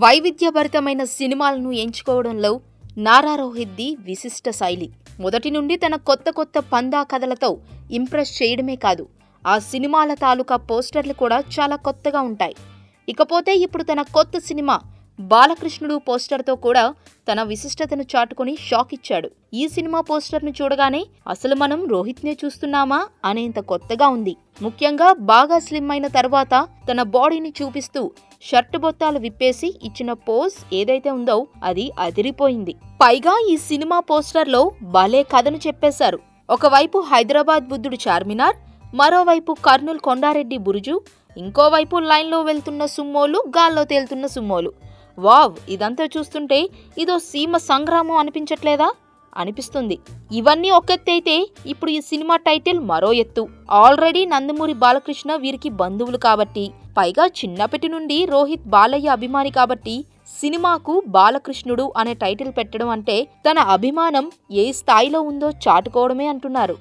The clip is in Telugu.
వైవిధ్యభరితమైన సినిమాలను ఎంచుకోవడంలో నారా రోహిత్ది విశిష్ట శైలి. మొదటి నుండి తన కొత్త పందా కథలతో ఇంప్రెస్ చేయడమే కాదు, ఆ సినిమాల తాలూకా పోస్టర్లు కూడా చాలా కొత్తగా ఉంటాయి. ఇకపోతే ఇప్పుడు తన కొత్త సినిమా బాలకృష్ణుడు పోస్టర్తో కూడా తన విశిష్టతను చాటుకొని షాక్ ఇచ్చాడు. ఈ సినిమా పోస్టర్ను చూడగానే అసలు మనం రోహిత్నే చూస్తున్నామా అనేంత కొత్తగా ఉంది. ముఖ్యంగా బాగా స్లిమ్ అయిన తర్వాత తన బాడీని చూపిస్తూ షర్టు బొత్తాలు విప్పేసి ఇచ్చిన పోజ్ ఏదైతే ఉందో అది అదిరిపోయింది. పైగా ఈ సినిమా పోస్టర్లో భలే కథను చెప్పేశారు. ఒకవైపు హైదరాబాద్ బుద్ధుడు చార్మినార్, మరోవైపు కర్నూలు కొండారెడ్డి బురుజు, ఇంకోవైపు లైన్లో వెళ్తున్న సుమ్మోలు, గాల్లో తేలుతున్న సుమ్మోలు. వావ్, ఇదంతా చూస్తుంటే ఇదో సీమ సంగ్రామం అనిపించట్లేదా? అనిపిస్తుంది. ఇవన్నీ ఒకెత్తైతే ఇప్పుడు ఈ సినిమా టైటిల్ మరో ఎత్తు. ఆల్రెడీ నందమూరి బాలకృష్ణ వీరికి బంధువులు కాబట్టి, పైగా చిన్నప్పటి నుండి రోహిత్ బాలయ్య అభిమాని కాబట్టి సినిమాకు బాలకృష్ణుడు అనే టైటిల్ పెట్టడం అంటే తన అభిమానం ఏ స్థాయిలో ఉందో చాటుకోవడమే అంటున్నారు.